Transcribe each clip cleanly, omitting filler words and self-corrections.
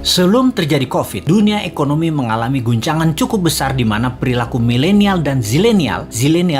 Sebelum terjadi COVID, dunia ekonomi mengalami guncangan cukup besar di mana perilaku milenial dan zilenial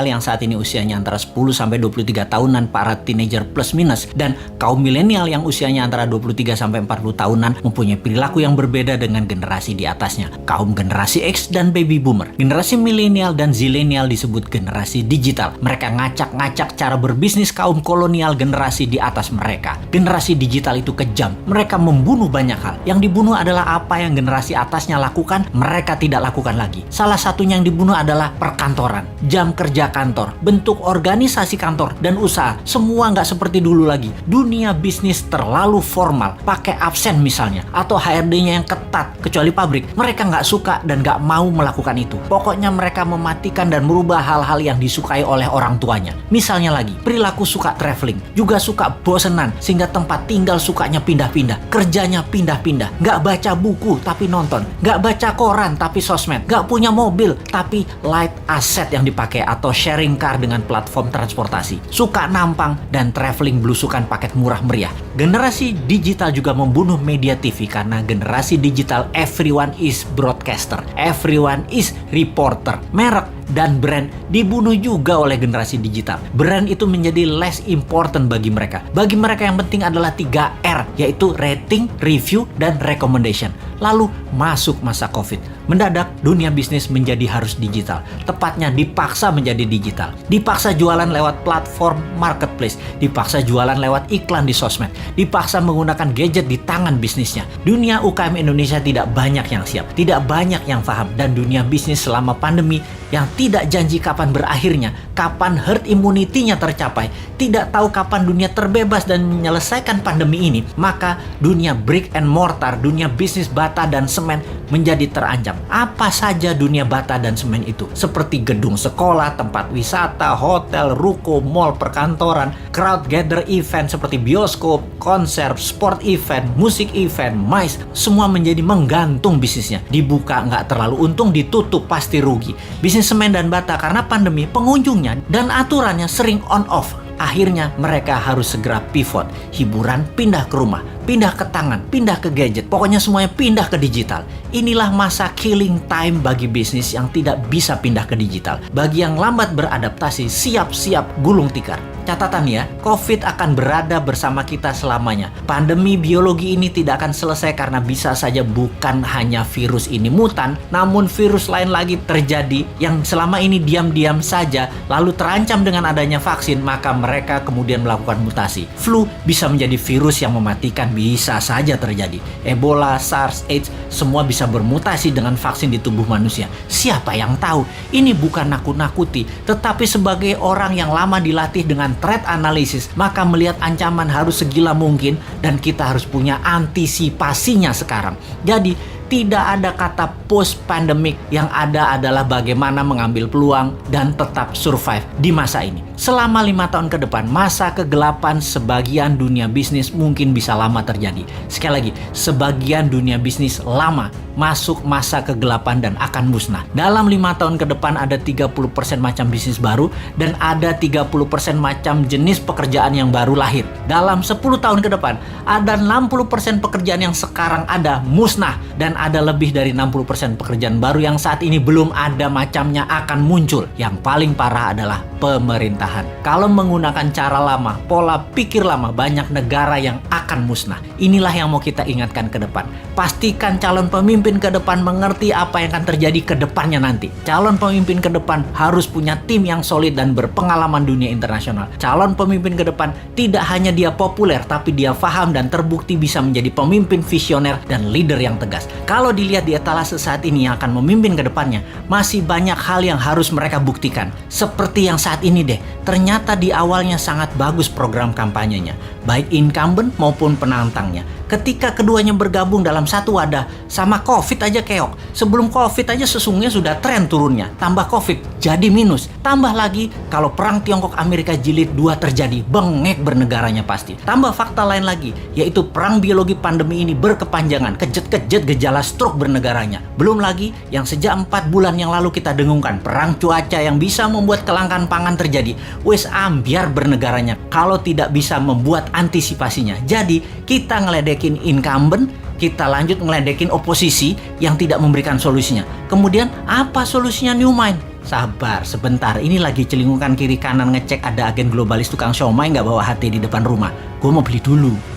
yang saat ini usianya antara 10 sampai 23 tahunan, para teenager plus minus, dan kaum milenial yang usianya antara 23 sampai 40 tahunan mempunyai perilaku yang berbeda dengan generasi di atasnya, kaum generasi X dan baby boomer. Generasi milenial dan zilenial disebut generasi digital. Mereka ngacak-ngacak cara berbisnis kaum kolonial generasi di atas mereka. Generasi digital itu kejam. Mereka membunuh banyak hal. Yang dibunuh adalah apa yang generasi atasnya lakukan, mereka tidak lakukan lagi. Salah satunya yang dibunuh adalah perkantoran, jam kerja kantor, bentuk organisasi kantor dan usaha. Semua nggak seperti dulu lagi. Dunia bisnis terlalu formal, pakai absen misalnya, atau HRD-nya yang ketat, kecuali pabrik. Mereka nggak suka dan nggak mau melakukan itu. Pokoknya mereka mematikan dan merubah hal-hal yang disukai oleh orang tuanya. Misalnya lagi, perilaku suka traveling, juga suka bosenan, sehingga tempat tinggal sukanya pindah-pindah, kerjanya pindah-pindah, nggak baca buku tapi nonton, nggak baca koran tapi sosmed, nggak punya mobil tapi light asset yang dipakai atau sharing car dengan platform transportasi, suka nampang dan traveling belusukan paket murah meriah. Generasi digital juga membunuh media TV karena generasi digital everyone is broadcaster, everyone is reporter. Merek dan brand dibunuh juga oleh generasi digital. Brand itu menjadi less important bagi mereka. Bagi mereka yang penting adalah 3R, yaitu rating, review, dan recommendation. Lalu masuk masa COVID. Mendadak dunia bisnis menjadi harus digital. Tepatnya dipaksa menjadi digital. Dipaksa jualan lewat platform marketplace. Dipaksa jualan lewat iklan di sosmed. Dipaksa menggunakan gadget di tangan bisnisnya. Dunia UKM Indonesia tidak banyak yang siap. Tidak banyak yang paham. Dan dunia bisnis selama pandemi yang tidak janji kapan berakhirnya, kapan herd immunity-nya tercapai, tidak tahu kapan dunia terbebas dan menyelesaikan pandemi ini, maka dunia brick and mortar, dunia bisnis bata dan semen menjadi terancam. Apa saja dunia bata dan semen itu? Seperti gedung sekolah, tempat wisata, hotel, ruko, mall, perkantoran, crowd gather event seperti bioskop, konser, sport event, musik event, MICE, semua menjadi menggantung bisnisnya. Dibuka nggak terlalu untung, ditutup pasti rugi. Bisnis semen dan bata karena pandemi, pengunjungnya dan aturannya sering on off. Akhirnya mereka harus segera pivot. Hiburan pindah ke rumah, pindah ke tangan, pindah ke gadget. Pokoknya semuanya pindah ke digital. Inilah masa killing time bagi bisnis yang tidak bisa pindah ke digital. Bagi yang lambat beradaptasi, siap-siap gulung tikar. Catatan ya, COVID akan berada bersama kita selamanya. Pandemi biologi ini tidak akan selesai karena bisa saja bukan hanya virus ini mutan, namun virus lain lagi terjadi yang selama ini diam-diam saja, lalu terancam dengan adanya vaksin, maka mereka kemudian melakukan mutasi. Flu bisa menjadi virus yang mematikan, bisa saja terjadi. Ebola, SARS, AIDS, semua bisa bermutasi dengan vaksin di tubuh manusia. Siapa yang tahu? Ini bukan nakut-nakuti, tetapi sebagai orang yang lama dilatih dengan threat analysis, maka melihat ancaman harus segila mungkin dan kita harus punya antisipasinya sekarang. Jadi tidak ada kata post pandemic, yang ada adalah bagaimana mengambil peluang dan tetap survive di masa ini. Selama 5 tahun ke depan, masa kegelapan sebagian dunia bisnis mungkin bisa lama terjadi. Sekali lagi, sebagian dunia bisnis lama masuk masa kegelapan dan akan musnah. Dalam 5 tahun ke depan ada 30% macam bisnis baru dan ada 30% macam jenis pekerjaan yang baru lahir. Dalam 10 tahun ke depan ada 60% pekerjaan yang sekarang ada musnah dan ada lebih dari 60% pekerjaan baru yang saat ini belum ada macamnya akan muncul. Yang paling parah adalah pemerintahan. Kalau menggunakan cara lama, pola pikir lama, banyak negara yang akan musnah. Inilah yang mau kita ingatkan ke depan. Pastikan calon pemimpin ke depan mengerti apa yang akan terjadi ke depannya nanti. Calon pemimpin ke depan harus punya tim yang solid dan berpengalaman dunia internasional. Calon pemimpin ke depan tidak hanya dia populer, tapi dia paham dan terbukti bisa menjadi pemimpin visioner dan leader yang tegas. Kalau dilihat di etalase saat ini yang akan memimpin ke depannya, masih banyak hal yang harus mereka buktikan. Seperti yang saat ini deh, ternyata di awalnya sangat bagus program kampanyenya, baik incumbent maupun penantangnya. Ketika keduanya bergabung dalam satu wadah, sama COVID aja keok. Sebelum COVID aja sesungguhnya sudah tren turunnya. Tambah COVID, jadi minus. Tambah lagi, kalau perang Tiongkok-Amerika jilid 2 terjadi, bengek bernegaranya pasti. Tambah fakta lain lagi, yaitu perang biologi pandemi ini berkepanjangan. Kejet-kejet gejala stroke bernegaranya. Belum lagi, yang sejak 4 bulan yang lalu kita dengungkan, perang cuaca yang bisa membuat kelangkaan pangan terjadi. Wes ambiar bernegaranya kalau tidak bisa membuat antisipasinya. Jadi, kita ngeledekin incumbent, kita lanjut ngeledekin oposisi yang tidak memberikan solusinya. Kemudian apa solusinya New Mind? Sabar, sebentar. Ini lagi celingukan kiri kanan ngecek ada agen globalis tukang siomay nggak bawa HT di depan rumah. Gue mau beli dulu.